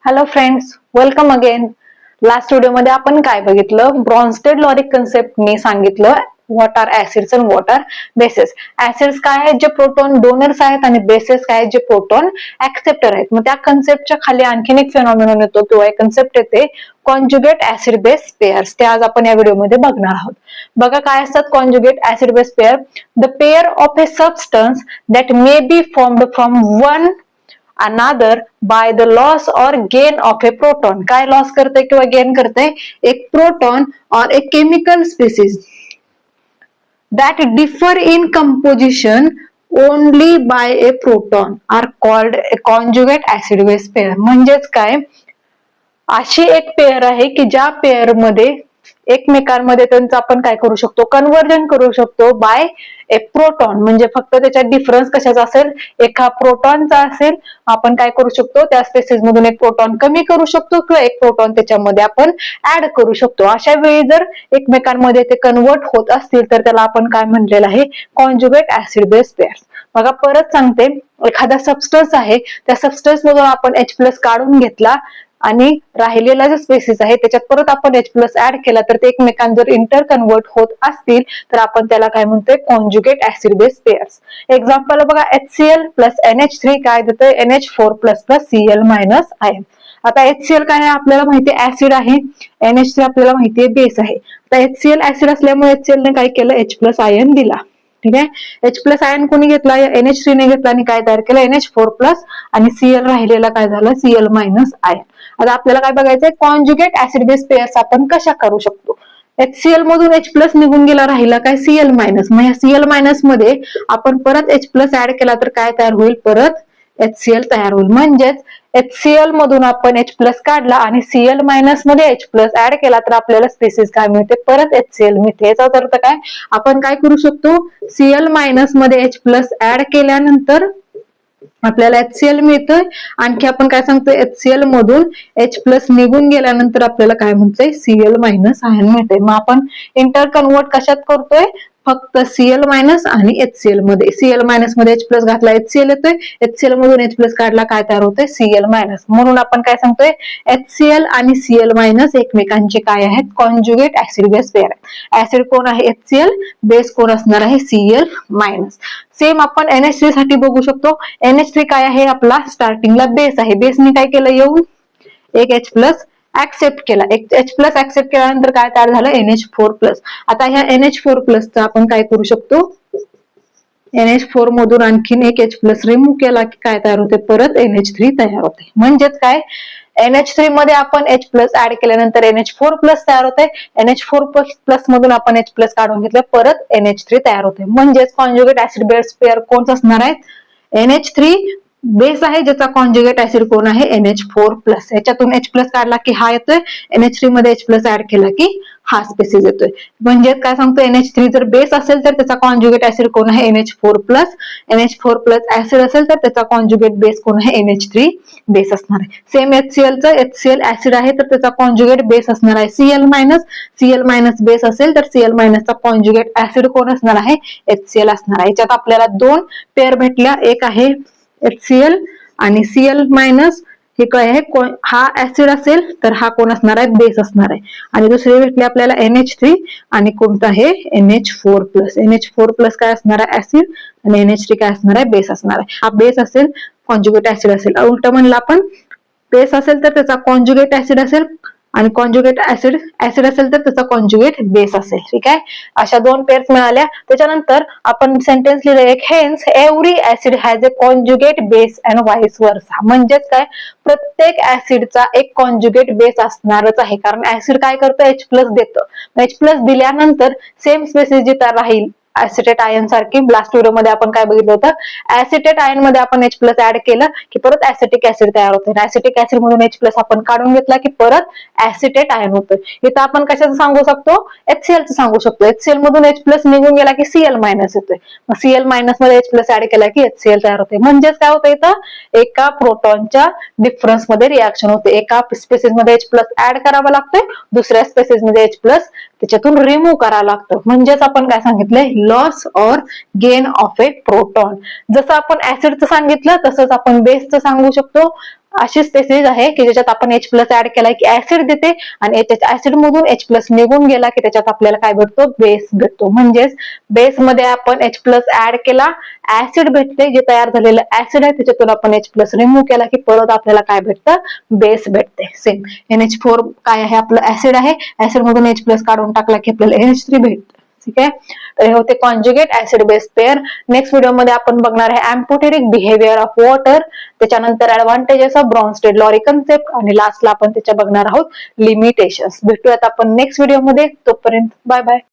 Hello friends, welcome again. Last व्हिडिओमध्ये आपण काय बघितलं? ब्रॉन्स्टेड लॉरिक कन्सेप्ट मी सांगितलं what are acids and what are bases. Acids काय आहेत? जे प्रोटॉन डोनर्स आहेत, आणि बेसेस काय आहेत? जे प्रोटॉन ऍक्सेप्टर आहेत. मग त्या कन्सेप्टच्या खाली आणखीन एक फेनॉमेनॉन येतो किंवा एक कन्सेप्ट येते, कॉन्जुगेट ऍसिड बेस पेअर्स. ते आज आपण या व्हिडिओमध्ये बघणार आहोत. बघा काय असतात conjugate acid base pair. The pair of A substance that may be formed from one another by the loss or gain of a proton. काय लॉस करते किंवा गेन करते? एक प्रोटॉन और एक chemical species that differ in composition only by a proton are called a conjugate acid base pair. म्हणजेच काय, अशी एक पेअर आहे की ज्या पेअर मध्ये एकमेकांमध्ये त्यांचं आपण काय करू शकतो? कन्वर्जन करू शकतो बाय ए प्रोटॉन. म्हणजे फक्त त्याच्यात डिफरन्स कशाचा असेल? एका प्रोटॉनचा असेल. आपण काय करू शकतो? त्या स्पेसिस मधून एक प्रोटॉन कमी करू शकतो किंवा एक प्रोटॉन त्याच्यामध्ये आपण ऍड करू शकतो. अशा वेळी जर एकमेकांमध्ये ते कन्वर्ट होत असतील तर त्याला आपण काय म्हणलेलं आहे? Conjugate acid base pairs. बघा परत सांगते, एखादा सबस्टन्स आहे, त्या सबस्टन्स मधून आपण H+ काढून घेतला आणि राहिलेला जो स्पेसिस आहे त्याच्यात परत आपण H+ ऍड केला तर ते एकमेकांना जर इंटर कन्वर्ट होत असतील तर आपण त्याला काय म्हणतोय? Conjugate acid base pairs. Example बघा, HCl + NH3 काय देतोय? NH4+ + Cl-. आता HCl काय आहे आपल्याला माहिती आहे? ऍसिड आहे. NH3 आपल्याला माहिती आहे बेस आहे. आता HCl ऍसिड असल्यामुळे HCl ने काय केलं? H+ आयन दिला. ठीक आहे. H+ आयन कोणी घेतला? NH3 ने घेतला आणि काय तयार केलं? NH4+ आणि Cl राहिलेला काय झालं? Cl- ion. आता आपल्याला काय बघायचंय? कॉन्जुगेट ऍसिड बेस पेअर्स आपण कशा करू शकतो? HCl मधून H+ निघून गेला, राहिला काय? Cl-. मग या Cl- मध्ये आपण परत H+ ऍड केला तर काय तयार होईल? परत HCl तयार होईल. म्हणजेच HCl मधून आपण H+ काढला आणि Cl- मध्ये H+ ऍड केला तर आपल्याला स्पेसिस काय मिळते? परत HCl मिळते. याचा अर्थ काय? आपण काय करू शकतो? Cl- मध्ये H+ ऍड केल्यानंतर आपल्याला HCl मिळतोय. आणखी आपण काय सांगतोय? HCl मधून H+ निघून गेल्यानंतर आपल्याला काय म्हणतोय? Cl- आयन मिळतंय. मग आपण इंटर कन्वर्ट कशात करतोय? फक्त Cl- आणि HCl मध्ये. Cl- मध्ये H+ घातला, HCl येतोय. HCl मधून H+ काढला, काय तयार होतोय? Cl-. म्हणून आपण काय सांगतोय? HCl आणि Cl- एकमेकांचे काय आहेत? कॉन्जुगेट ऍसिड बेस पेअर आहेत. ऍसिड कोण आहे? HCl. बेस कोण असणार आहे? Cl-. सेम आपण NH3 साठी बघू शकतो. NH3 काय आहे? आपला स्टार्टिंगला बेस आहे. बेसने काय केलं? येऊन एक H+ ऍक्सेप्ट केला. एक H+ ऍक्सेप्ट केल्यानंतर काय तयार झालं? NH4+. आता ह्या NH4+ चा आपण काय करू शकतो? NH4 मधून आणखीन एक H+ रिमूव्ह केला की काय तयार होते? परत NH3 तयार होते. म्हणजेच काय? NH3 मध्ये आपण H+ ऍड केल्यानंतर NH4+ तयार होते. NH4+ मधून आपण H+ काढून घेतलं, परत NH3 तयार होते. म्हणजेच कॉन्जुगेट ऍसिड बेस पेअर कोण असणार आहेत? NH3 बेस आहे, ज्याचा कॉन्जुगेट ऍसिड कोण आहे? NH4+. याच्यातून H+ काढला की हा येतोय. NH3 मध्ये H+ ऍड केला की हा स्पेसिस येतोय. म्हणजे काय सांगतो? NH3 जर बेस असेल तर त्याचा कॉन्जुगेट ऍसिड कोण आहे? NH4+. NH4+ ऍसिड असेल तर त्याचा कॉन्जुगेट बेस कोण आहे? NH3 बेस असणार आहे. सेम HCl च HCl ऍसिड आहे तर त्याचा कॉन्जुगेट बेस असणार आहे Cl-. Cl- बेस असेल तर Cl- चा कॉन्जुगेट ऍसिड कोण असणार आहे? HCl असणार आहे. याच्यात आपल्याला दोन पेअर भेटल्या. एक आहे HCl आणि Cl-. हे काय आहे? हा ऍसिड असेल तर हा कोण असणार आहे? बेस असणार आहे. आणि दुसरे भेटले आपल्याला NH3 आणि कोणतं आहे? NH4+. NH4+ काय असणार आहे? ऍसिड. आणि NH3 काय असणार आहे? बेस असणार आहे. हा बेस असेल, कॉन्जुगेट ऍसिड असेल. उलट म्हणलं आपण, बेस असेल तर त्याचा कॉन्जुगेट ऍसिड असेल आणि कॉन्जुगेट ऍसिड असेल तर त्याचा कॉन्जुगेट बेस असेल. ठीक आहे. अशा दोन पेअर्स मिळाल्या. त्याच्यानंतर आपण सेंटेन्स लिहिलं एक, hence every acid has a conjugate base and vice versa. म्हणजेच काय? प्रत्येक ऍसिडचा एक कॉन्जुगेट बेस असणारच आहे. कारण ऍसिड काय करतं? H+ देतं. H+ दिल्यानंतर सेम स्पेसिस जिथं राहील ऍसिटेट आयन सारखी. लास्ट व्हिडिओ मध्ये आपण काय बघितलं होतं? ऍसिटेट आयन मध्ये आपण H+ ऍड केलं की परत ऍसिटिक ऍसिड तयार होते. ऍसिटिक ऍसिड मधून H+ आपण काढून घेतला की परत ऍसिटेट आयन होतं. इथं आपण कशाचं सांगू शकतो? HCl चं सांगू शकतो. HCl मधून H+ निघून गेला की Cl- येतोय. मग Cl- मध्ये H+ ऍड केला की HCl तयार होते. म्हणजेच काय होतं? इथं एका प्रोटॉनच्या डिफरन्स मध्ये रिएक्शन होते. एका स्पेसिस मध्ये H+ ऍड करावा लागतोय, दुसऱ्या स्पेसिस मध्ये H+ त्याच्यातून रिमूव्ह करावं लागतं. म्हणजेच आपण काय सांगितलंय? लॉस और गेन ऑफ ए प्रोटॉन. जसं आपण ऍसिडचं सांगितलं तसंच आपण बेसचं सांगू शकतो. अशी स्पेसिस आहे की ज्याच्यात आपण H प्लस ऍड केलाय की ऍसिड देते, आणि ऍसिड मधून H प्लस निघून गेला की त्याच्यात आपल्याला काय भेटतो, बेस भेटतो. म्हणजेच बेस मध्ये आपण H प्लस ऍड केला, ऍसिड भेटते, जे तयार झालेलं ऍसिड आहे त्याच्यातून आपण H प्लस रिमूव्ह केला की परत आपल्याला काय भेटतं, बेस भेटते. सेम NH4 काय आहे, आपलं ऍसिड आहे, ऍसिड मधून H प्लस काढून टाकला की आपल्याला NH3 भेटतं. ठीक आहे, तर हे होते conjugate acid base pair. Next video मध्ये आपण बघणार आहे एम्फोटेरिक बिहेवियर ऑफ वॉटर, त्याच्यानंतर advantages of Brønsted law concept, आणि लास्टला आपण त्याच्या बघणार आहोत लिमिटेशन्स. भेटूयात आपण नेक्स्ट व्हिडिओ मध्ये. तोपर्यंत बाय बाय.